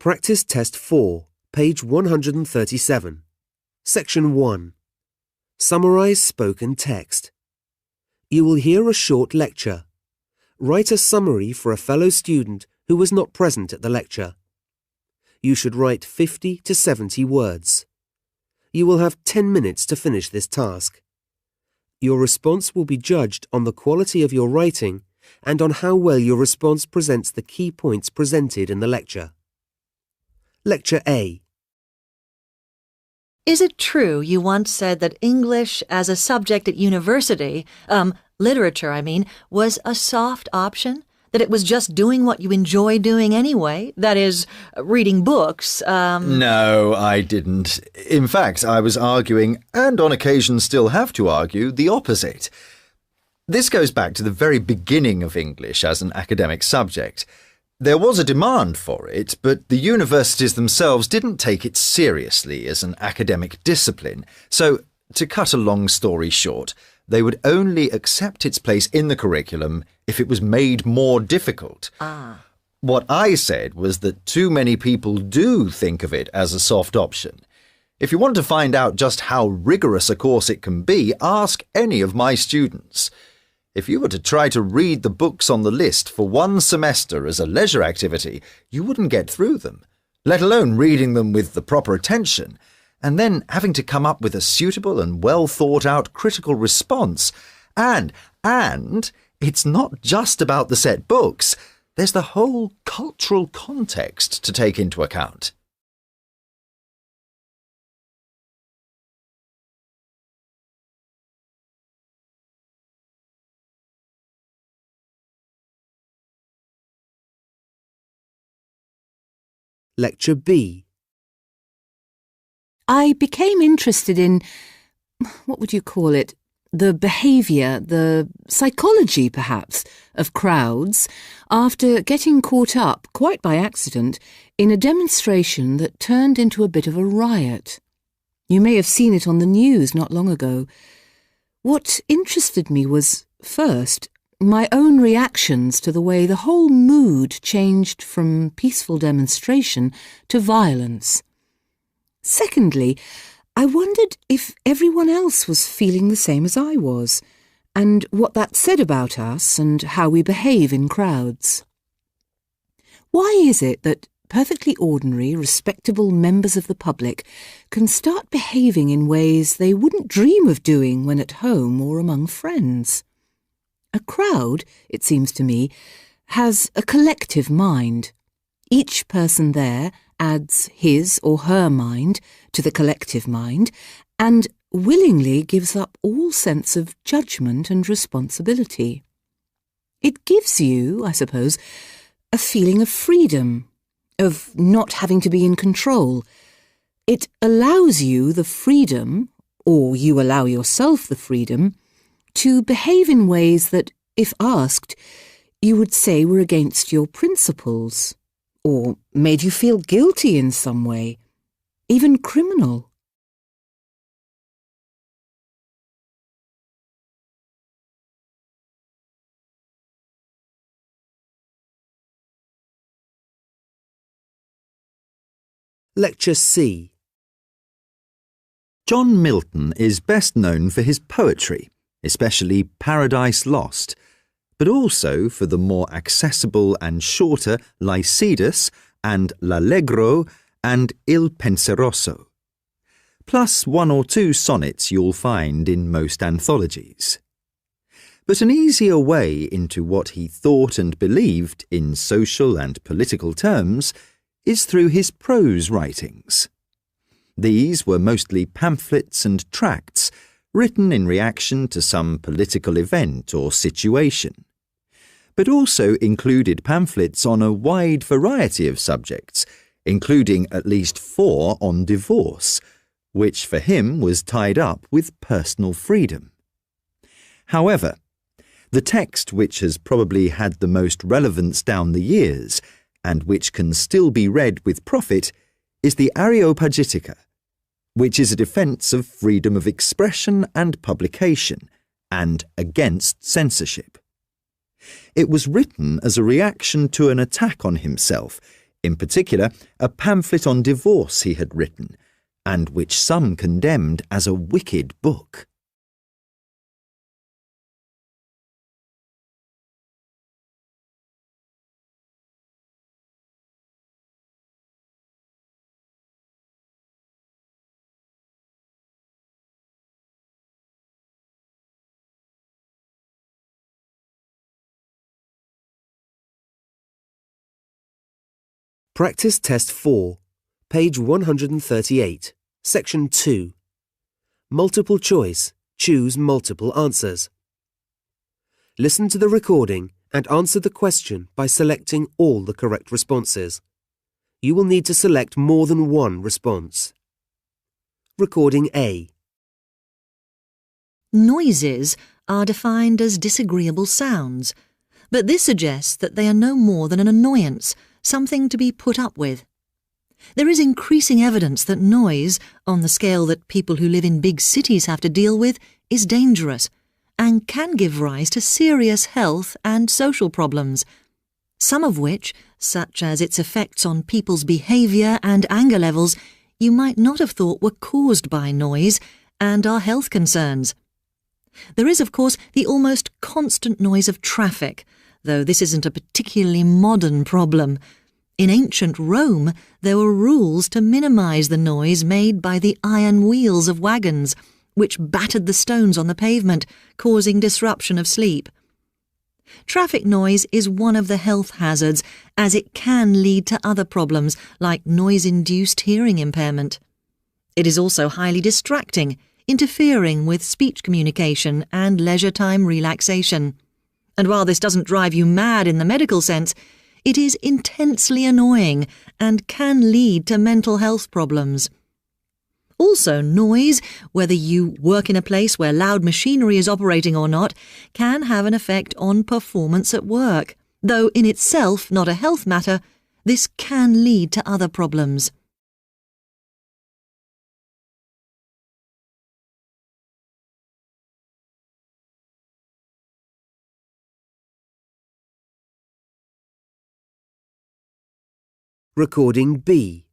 Practice Test 4, page 137. Section 1. Summarize spoken text. You will hear a short lecture. Write a summary for a fellow student who was not present at the lecture. You should write 50 to 70 words. You will have 10 minutes to finish this task. Your response will be judged on the quality of your writing and on how well your response presents the key points presented in the lecture. Lecture A. Is it true you once said that English as a subject at university, literature I mean, was a soft option? That it was just doing what you enjoy doing anyway? That is, reading books, No, I didn't. In fact, I was arguing, and on occasion still have to argue, the opposite. This goes back to the very beginning of English as an academic subject. There was a demand for it, but the universities themselves didn't take it seriously as an academic discipline. So, to cut a long story short, they would only accept its place in the curriculum if it was made more difficult. What I said was that too many people do think of it as a soft option. If you want to find out just how rigorous a course it can be, ask any of my students. If you were to try to read the books on the list for one semester as a leisure activity, you wouldn't get through them, let alone reading them with the proper attention, and then having to come up with a suitable and well-thought-out critical response. And it's not just about the set books. There's the whole cultural context to take into account. Lecture B. I became interested in, what would you call it, the behaviour, the psychology perhaps, of crowds after getting caught up, quite by accident, in a demonstration that turned into a bit of a riot. You may have seen it on the news not long ago. What interested me was, first, my own reactions to the way the whole mood changed from peaceful demonstration to violence. Secondly, I wondered if everyone else was feeling the same as I was, and what that said about us and how we behave in crowds. Why is it that perfectly ordinary, respectable members of the public can start behaving in ways they wouldn't dream of doing when at home or among friends? A crowd, it seems to me, has a collective mind. Each person there adds his or her mind to the collective mind and willingly gives up all sense of judgment and responsibility. It gives you, I suppose, a feeling of freedom, of not having to be in control. It allows you the freedom, or you allow yourself the freedom, to behave in ways that, if asked, you would say were against your principles, or made you feel guilty in some way, even criminal. Lecture C. John Milton is best known for his poetry, especially Paradise Lost, but also for the more accessible and shorter Lycidas and L'Allegro and Il Penseroso, plus one or two sonnets you'll find in most anthologies. But an easier way into what he thought and believed in social and political terms is through his prose writings. These were mostly pamphlets and tracts written in reaction to some political event or situation, but also included pamphlets on a wide variety of subjects, including at least 4 on divorce, which for him was tied up with personal freedom. However, the text which has probably had the most relevance down the years, and which can still be read with profit, is the Areopagitica, which is a defence of freedom of expression and publication, and against censorship. It was written as a reaction to an attack on himself in particular a pamphlet on divorce he had written, and which some condemned as a wicked book. Practice Test 4, page 138, section 2. Multiple choice. Choose multiple answers. Listen to the recording and answer the question by selecting all the correct responses. You will need to select more than one response. Recording A. Noises are defined as disagreeable sounds, but this suggests that they are no more than an annoyance, something to be put up with. There is increasing evidence that noise, on the scale that people who live in big cities have to deal with, is dangerous and can give rise to serious health and social problems, some of which, such as its effects on people's behaviour and anger levels, you might not have thought were caused by noise and are health concerns. There is, of course, the almost constant noise of traffic, though this isn't a particularly modern problem. In ancient Rome, there were rules to minimise the noise made by the iron wheels of wagons, which battered the stones on the pavement, causing disruption of sleep. Traffic noise is one of the health hazards, as it can lead to other problems like noise-induced hearing impairment. It is also highly distracting, interfering with speech communication and leisure time relaxation. And while this doesn't drive you mad in the medical sense, it is intensely annoying and can lead to mental health problems. Also, noise, whether you work in a place where loud machinery is operating or not, can have an effect on performance at work. Though in itself not a health matter, this can lead to other problems. Recording B.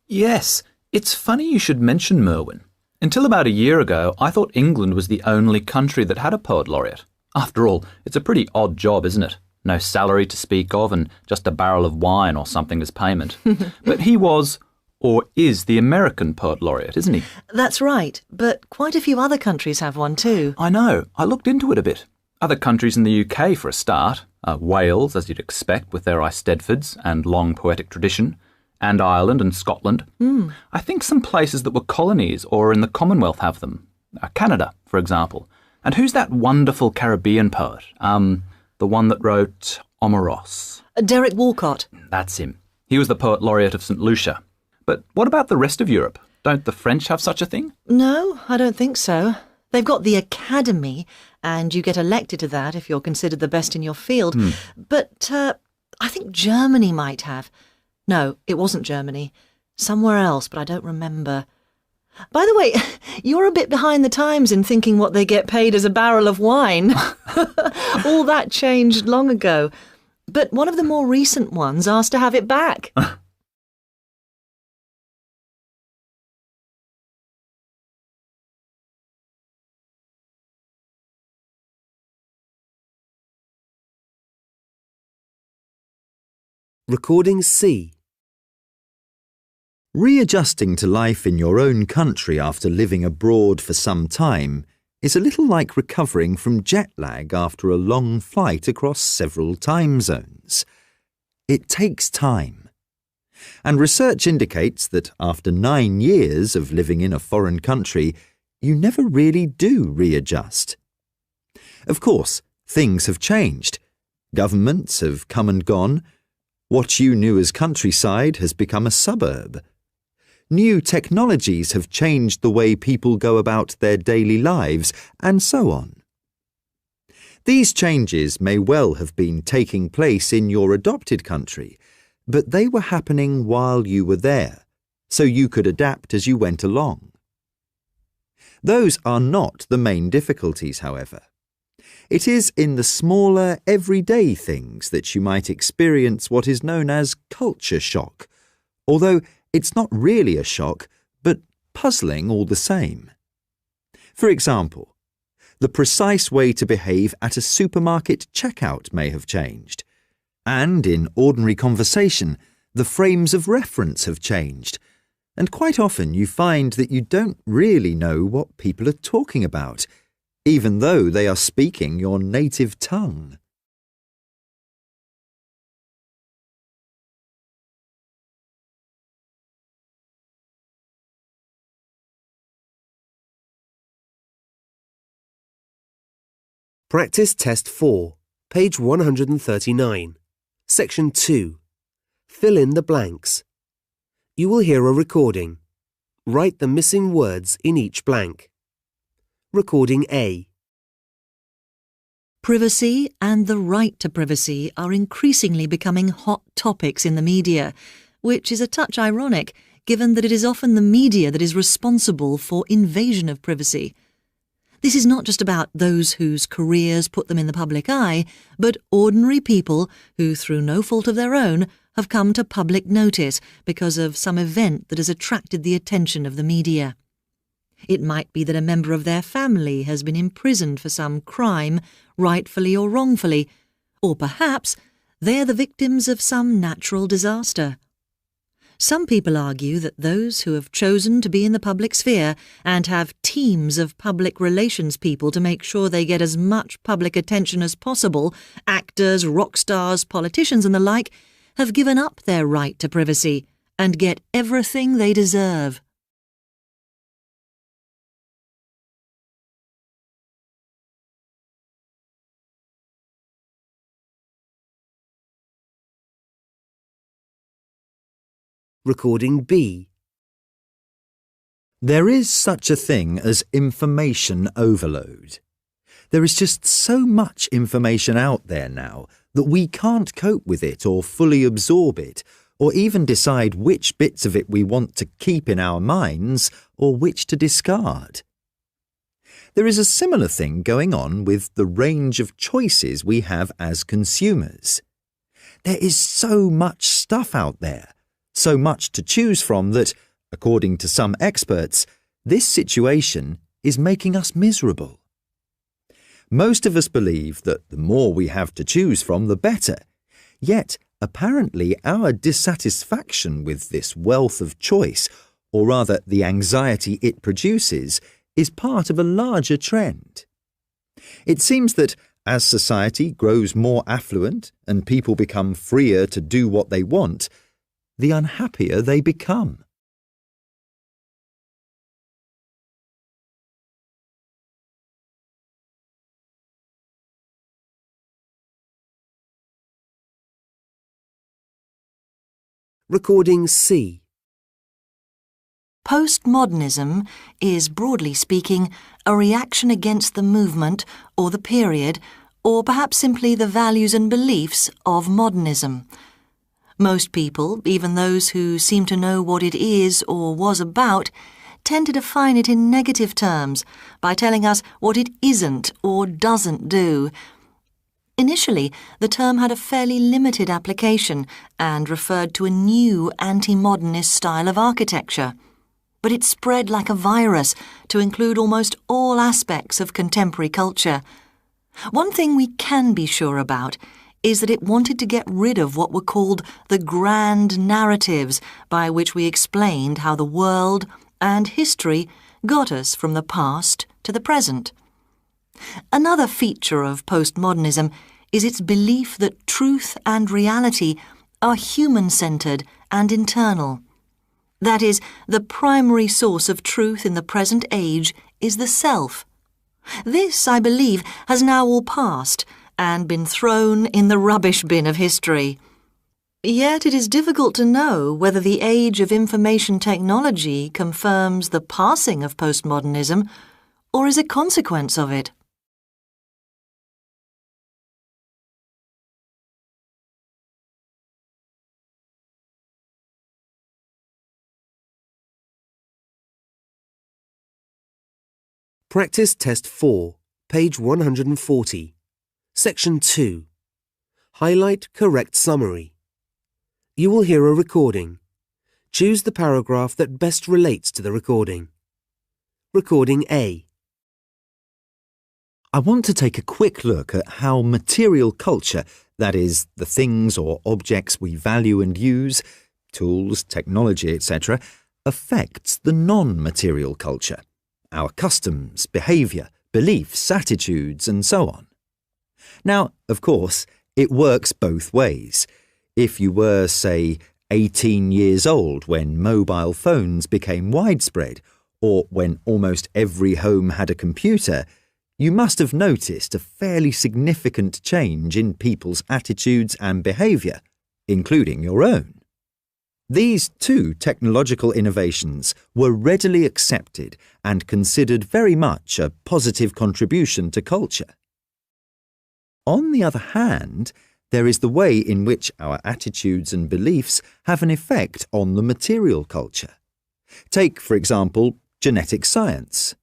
Yes, it's funny you should mention Merwin. Until about a year ago, I thought England was the only country that had a poet laureate. After all, it's a pretty odd job, isn't it? No salary to speak of and just a barrel of wine or something as payment. But he was, or is, the American poet laureate, isn't he? That's right, but quite a few other countries have one too. I know. I looked into it a bit. Other countries in the UK, for a start. Wales, as you'd expect, with their Eisteddfods and long poetic tradition. And Ireland and Scotland. I think some places that were colonies or in the Commonwealth have them. Canada, for example. And who's that wonderful Caribbean poet? The one that wrote Omeros. Derek Walcott. That's him. He was the poet laureate of St. Lucia. But what about the rest of Europe? Don't the French have such a thing? No, I don't think so. They've got the Academy, and you get elected to that if you're considered the best in your field. But I think Germany might have. No, it wasn't Germany. Somewhere else, but I don't remember. By the way, you're a bit behind the times in thinking what they get paid as a barrel of wine. All that changed long ago. But one of the more recent ones asked to have it back. Recording C. Readjusting to life in your own country after living abroad for some time is a little like recovering from jet lag after a long flight across several time zones. It takes time. And research indicates that after 9 years of living in a foreign country, you never really do readjust. Of course, things have changed. Governments have come and gone. What you knew as countryside has become a suburb. New technologies have changed the way people go about their daily lives, and so on. These changes may well have been taking place in your adopted country, but they were happening while you were there, so you could adapt as you went along. Those are not the main difficulties, however. It is in the smaller, everyday things that you might experience what is known as culture shock, although it's not really a shock, but puzzling all the same. For example, the precise way to behave at a supermarket checkout may have changed, and in ordinary conversation, the frames of reference have changed, and quite often you find that you don't really know what people are talking about, even though they are speaking your native tongue. Practice Test 4, page 139. Section 2. Fill in the blanks. You will hear a recording. Write the missing words in each blank. Recording A. Privacy and the right to privacy are increasingly becoming hot topics in the media, which is a touch ironic given that it is often the media that is responsible for invasion of privacy. This is not just about those whose careers put them in the public eye, but ordinary people who, through no fault of their own, have come to public notice because of some event that has attracted the attention of the media. It might be that a member of their family has been imprisoned for some crime, rightfully or wrongfully, or perhaps they are the victims of some natural disaster. Some people argue that those who have chosen to be in the public sphere and have teams of public relations people to make sure they get as much public attention as possible, actors, rock stars, politicians and the like, have given up their right to privacy and get everything they deserve. Recording B. There is such a thing as information overload. There is just so much information out there now that we can't cope with it or fully absorb it, or even decide which bits of it we want to keep in our minds or which to discard. There is a similar thing going on with the range of choices we have as consumers. There is so much stuff out there, so much to choose from that, according to some experts, this situation is making us miserable. Most of us believe that the more we have to choose from, the better. Yet, apparently, our dissatisfaction with this wealth of choice, or rather the anxiety it produces, is part of a larger trend. It seems that as society grows more affluent and people become freer to do what they want, the unhappier they become. Recording C. Postmodernism is, broadly speaking, a reaction against the movement or the period, or perhaps simply the values and beliefs of modernism. Most people, even those who seem to know what it is or was about, tend to define it in negative terms by telling us what it isn't or doesn't do. Initially, the term had a fairly limited application and referred to a new anti-modernist style of architecture. But it spread like a virus to include almost all aspects of contemporary culture. One thing we can be sure about is that it wanted to get rid of what were called the grand narratives by which we explained how the world and history got us from the past to the present. Another feature of postmodernism is its belief that truth and reality are human-centred and internal. That is, the primary source of truth in the present age is the self. This, I believe, has now all passed and been thrown in the rubbish bin of history. Yet it is difficult to know whether the age of information technology confirms the passing of postmodernism or is a consequence of it. Practice Test 4, page 140. Section 2. Highlight correct summary. You will hear a recording. Choose the paragraph that best relates to the recording. Recording A. I want to take a quick look at how material culture, that is, the things or objects we value and use, tools, technology, etc., affects the non-material culture, our customs, behaviour, beliefs, attitudes, and so on. Now, of course, it works both ways. If you were, say, 18 years old when mobile phones became widespread, or when almost every home had a computer, you must have noticed a fairly significant change in people's attitudes and behaviour, including your own. These two technological innovations were readily accepted and considered very much a positive contribution to culture. On the other hand, there is the way in which our attitudes and beliefs have an effect on the material culture. Take, for example, genetic science.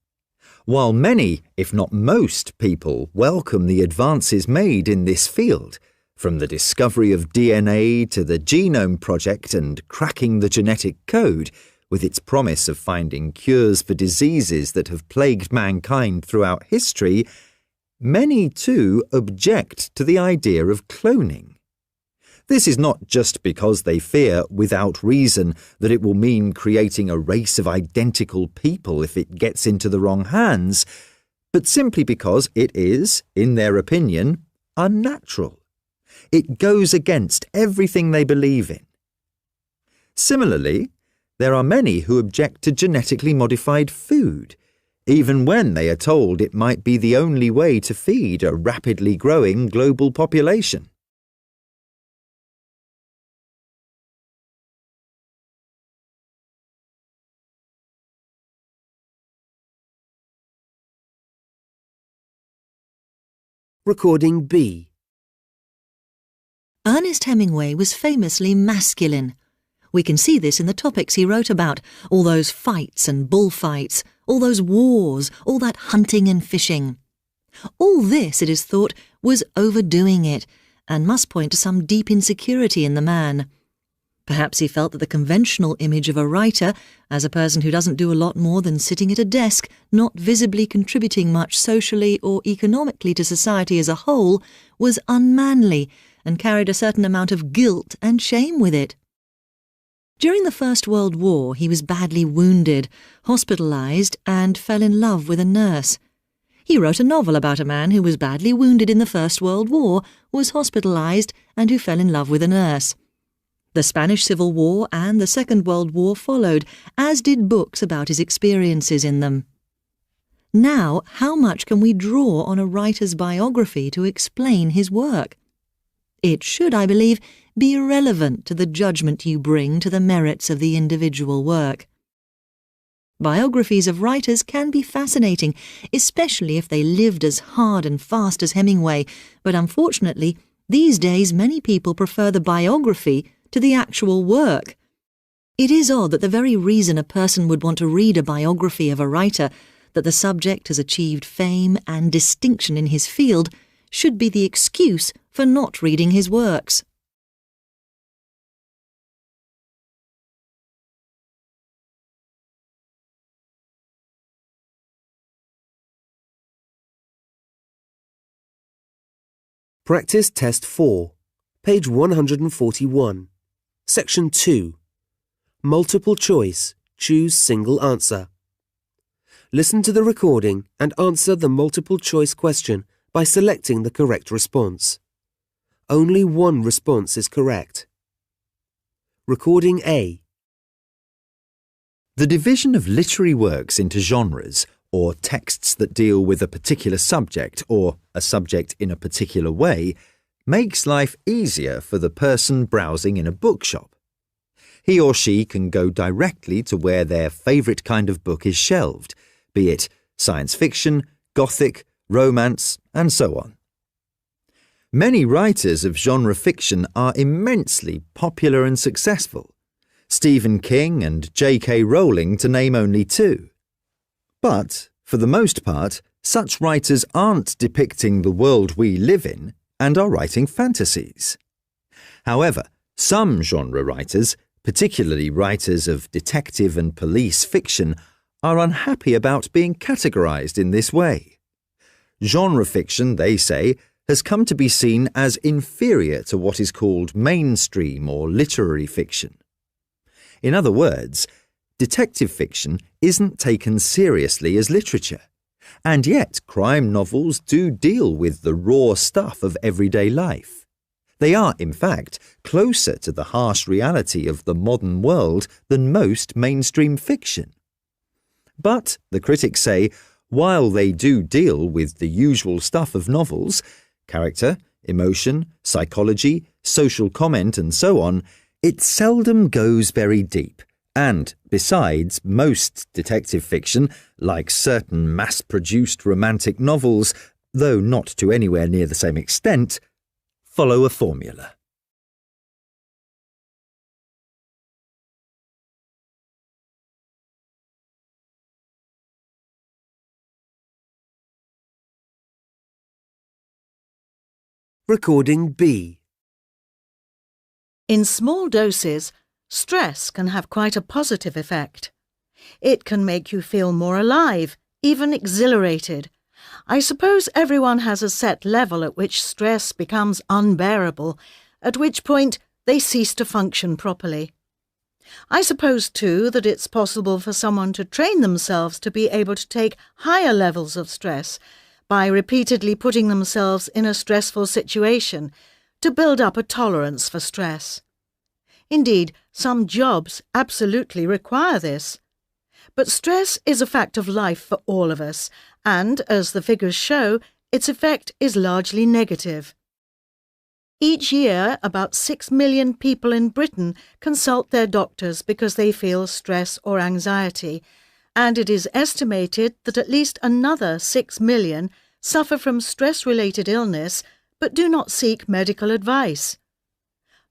While many, if not most, people welcome the advances made in this field, from the discovery of DNA to the Genome Project and cracking the genetic code, with its promise of finding cures for diseases that have plagued mankind throughout history, many too object to the idea of cloning. This is not just because they fear, without reason, that it will mean creating a race of identical people if it gets into the wrong hands, but simply because it is, in their opinion, unnatural. It goes against everything they believe in. Similarly, there are many who object to genetically modified food, even when they are told it might be the only way to feed a rapidly growing global population. Recording B. Ernest Hemingway was famously masculine. We can see this in the topics he wrote about, all those fights and bullfights, all those wars, all that hunting and fishing. All this, it is thought, was overdoing it, and must point to some deep insecurity in the man. Perhaps he felt that the conventional image of a writer, as a person who doesn't do a lot more than sitting at a desk, not visibly contributing much socially or economically to society as a whole, was unmanly and carried a certain amount of guilt and shame with it. During the First World War, he was badly wounded, hospitalised, and fell in love with a nurse. He wrote a novel about a man who was badly wounded in the First World War, was hospitalised, and who fell in love with a nurse. The Spanish Civil War and the Second World War followed, as did books about his experiences in them. Now, how much can we draw on a writer's biography to explain his work? It should, I believe, be irrelevant to the judgment you bring to the merits of the individual work. Biographies of writers can be fascinating, especially if they lived as hard and fast as Hemingway, but unfortunately, these days many people prefer the biography to the actual work. It is odd that the very reason a person would want to read a biography of a writer, that the subject has achieved fame and distinction in his field, should be the excuse for not reading his works. Practice Test 4, page 141, Section 2. Multiple choice. Choose single answer. Listen to the recording and answer the multiple choice question by selecting the correct response. Only one response is correct. Recording A. The division of literary works into genres, or texts that deal with a particular subject or a subject in a particular way, makes life easier for the person browsing in a bookshop. He or she can go directly to where their favourite kind of book is shelved, be it science fiction, gothic, romance, and so on. Many writers of genre fiction are immensely popular and successful, Stephen King and J.K. Rowling to name only two. But, for the most part, Such writers aren't depicting the world we live in and are writing fantasies. However, some genre writers, particularly writers of detective and police fiction, are unhappy about being categorized in this way. Genre fiction, they say, has come to be seen as inferior to what is called mainstream or literary fiction. In other words, detective fiction isn't taken seriously as literature, and yet crime novels do deal with the raw stuff of everyday life. They are, in fact, closer to the harsh reality of the modern world than most mainstream fiction. But, the critics say, while they do deal with the usual stuff of novels, character, emotion, psychology, social comment and so on, it seldom goes very deep. And, besides, most detective fiction, like certain mass-produced romantic novels, though not to anywhere near the same extent, follow a formula. Recording B. In small doses, stress can have quite a positive effect. It can make you feel more alive, even exhilarated. I suppose everyone has a set level at which stress becomes unbearable, at which point they cease to function properly. I suppose, too, that it's possible for someone to train themselves to be able to take higher levels of stress by repeatedly putting themselves in a stressful situation to build up a tolerance for stress. Indeed, some jobs absolutely require this. But stress is a fact of life for all of us, and, as the figures show, its effect is largely negative. Each year, about 6 million people in Britain consult their doctors because they feel stress or anxiety, and it is estimated that at least another 6 million suffer from stress-related illness but do not seek medical advice.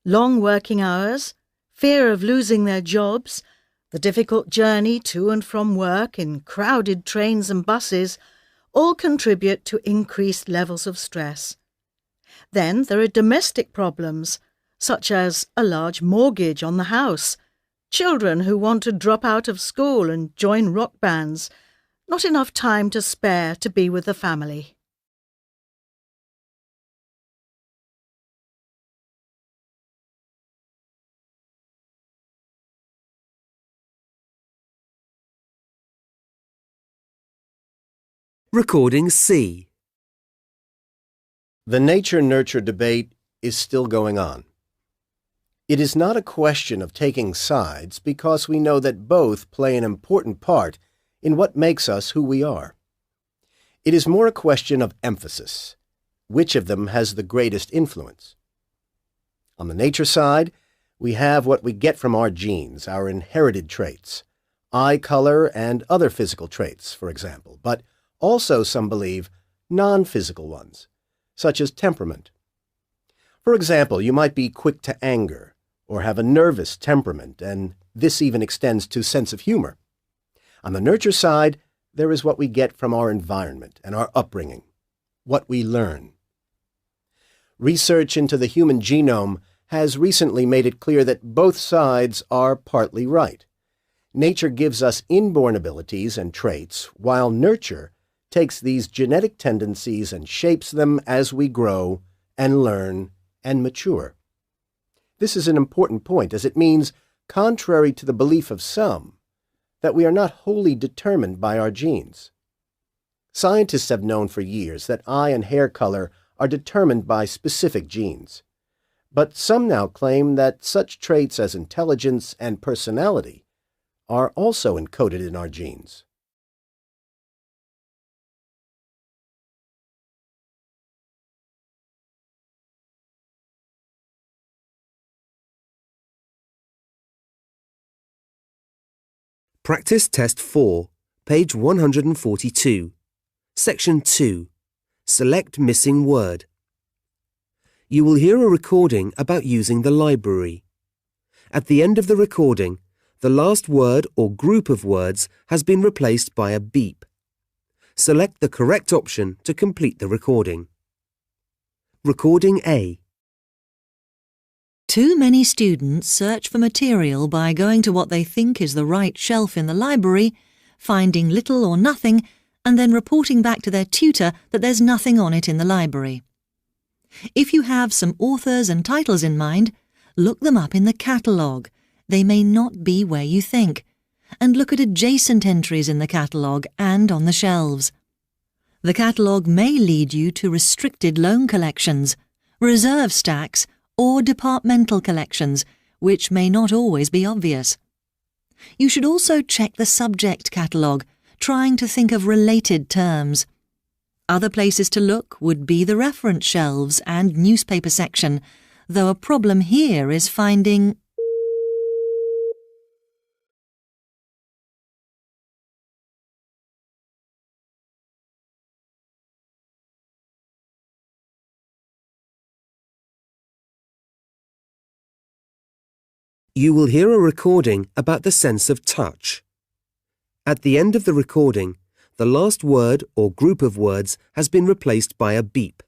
Long working hours, fear of losing their jobs, the difficult journey to and from work in crowded trains and buses all contribute to increased levels of stress. Then there are domestic problems, such as a large mortgage on the house, children who want to drop out of school and join rock bands, not enough time to spare to be with the family. Recording C. The nature-nurture debate is still going on. It is not a question of taking sides because we know that both play an important part in what makes us who we are. It is more a question of emphasis. Which of them has the greatest influence? On the nature side, we have what we get from our genes, our inherited traits, eye color and other physical traits, for example, but also, some believe, non-physical ones, such as temperament. For example, you might be quick to anger, or have a nervous temperament, and this even extends to sense of humor. On the nurture side, there is what we get from our environment and our upbringing, what we learn. Research into the human genome has recently made it clear that both sides are partly right. Nature gives us inborn abilities and traits, while nurture takes these genetic tendencies and shapes them as we grow and learn and mature. This is an important point, as it means, contrary to the belief of some, that we are not wholly determined by our genes. Scientists have known for years that eye and hair color are determined by specific genes, but some now claim that such traits as intelligence and personality are also encoded in our genes. Practice Test 4, page 142. Section 2. Select missing word. You will hear a recording about using the library. At the end of the recording, the last word or group of words has been replaced by a beep. Select the correct option to complete the recording. Recording A. Too many students search for material by going to what they think is the right shelf in the library, finding little or nothing, and then reporting back to their tutor that there's nothing on it in the library. If you have some authors and titles in mind, look them up in the catalogue. They may not be where you think. And look at adjacent entries in the catalogue and on the shelves. The catalogue may lead you to restricted loan collections, reserve stacks, or departmental collections, which may not always be obvious. You should also check the subject catalogue, trying to think of related terms. Other places to look would be the reference shelves and newspaper section, though a problem here is finding You will hear a recording about the sense of touch. At the end of the recording, the last word or group of words has been replaced by a beep.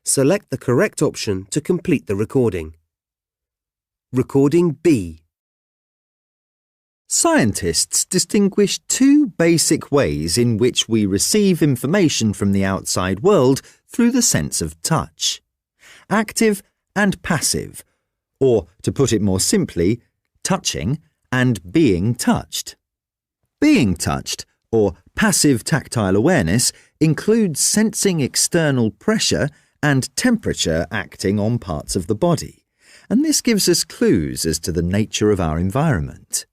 Select the correct option to complete the recording. Recording B. Scientists distinguish two basic ways in which we receive information from the outside world through the sense of touch: active and passive, or, to put it more simply, touching and being touched. Being touched, or passive tactile awareness, includes sensing external pressure and temperature acting on parts of the body, and this gives us clues as to the nature of our environment.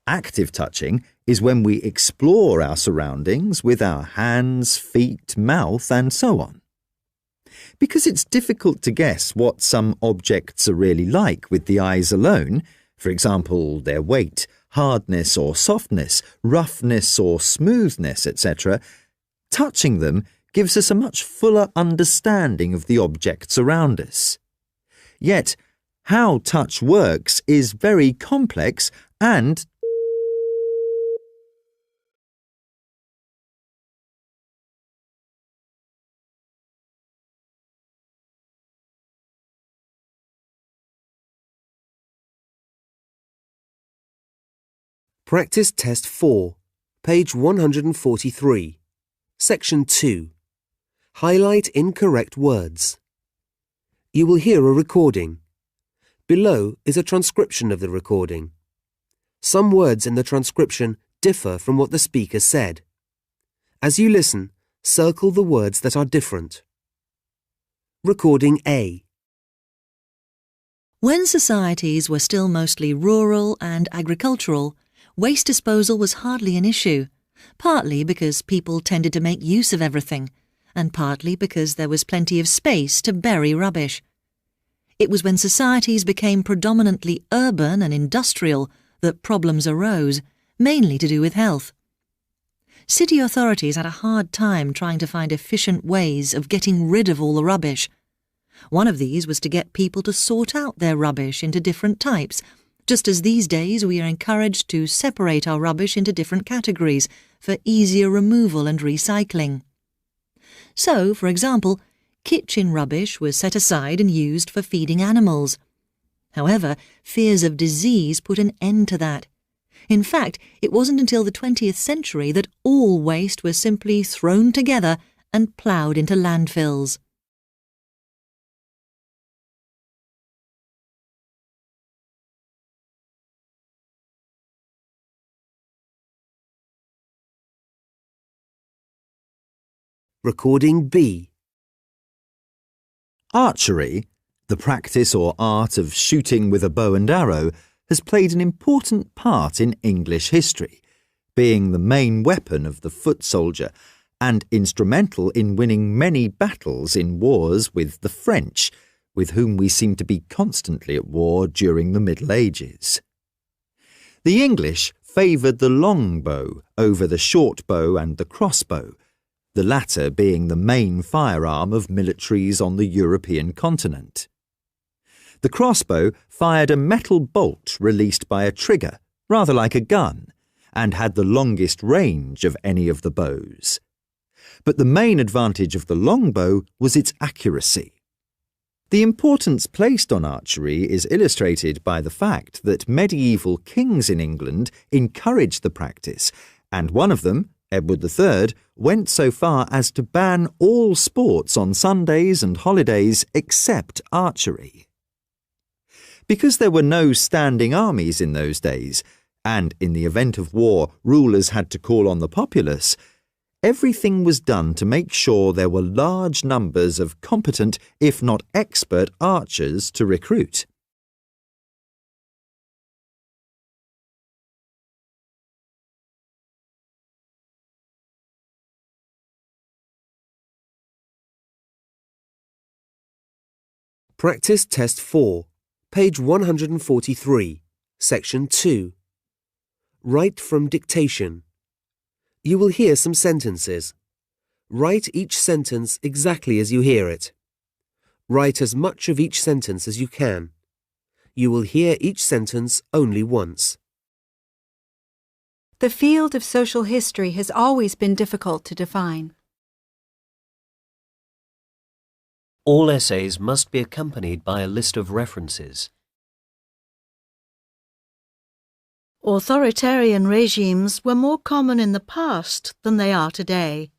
Active touching is when we explore our surroundings with our hands, feet, mouth, and so on. Because it's difficult to guess what some objects are really like with the eyes alone, for example, their weight, hardness or softness, roughness or smoothness, etc., touching them gives us a much fuller understanding of the objects around us. Yet, how touch works is very complex and Practice Test 4, page 143, Section 2. Highlight incorrect words. You will hear a recording. Below is a transcription of the recording. Some words in the transcription differ from what the speaker said. As you listen, circle the words that are different. Recording A. When societies were still mostly rural and agricultural, waste disposal was hardly an issue, partly because people tended to make use of everything, and partly because there was plenty of space to bury rubbish. It was when societies became predominantly urban and industrial that problems arose, mainly to do with health. City authorities had a hard time trying to find efficient ways of getting rid of all the rubbish. One of these was to get people to sort out their rubbish into different types, just as these days we are encouraged to separate our rubbish into different categories for easier removal and recycling. So, for example, kitchen rubbish was set aside and used for feeding animals. However, fears of disease put an end to that. In fact, it wasn't until the 20th century that all waste was simply thrown together and ploughed into landfills. Recording B. Archery, the practice or art of shooting with a bow and arrow, has played an important part in English history, being the main weapon of the foot soldier and instrumental in winning many battles in wars with the French, with whom we seem to be constantly at war during the Middle Ages. The English favoured the long bow over the short bow and the crossbow, the latter being the main firearm of militaries on the European continent. The crossbow fired a metal bolt released by a trigger, rather like a gun, and had the longest range of any of the bows. But the main advantage of the longbow was its accuracy. The importance placed on archery is illustrated by the fact that medieval kings in England encouraged the practice, and one of them, Edward III, went so far as to ban all sports on Sundays and holidays except archery. Because there were no standing armies in those days, and in the event of war rulers had to call on the populace, everything was done to make sure there were large numbers of competent, if not expert, archers to recruit. Practice Test 4, page 143, Section 2. Write from dictation. You will hear some sentences. Write each sentence exactly as you hear it. Write as much of each sentence as you can. You will hear each sentence only once. The field of social history has always been difficult to define. All essays must be accompanied by a list of references. Authoritarian regimes were more common in the past than they are today.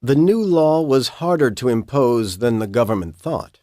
The new law was harder to impose than the government thought.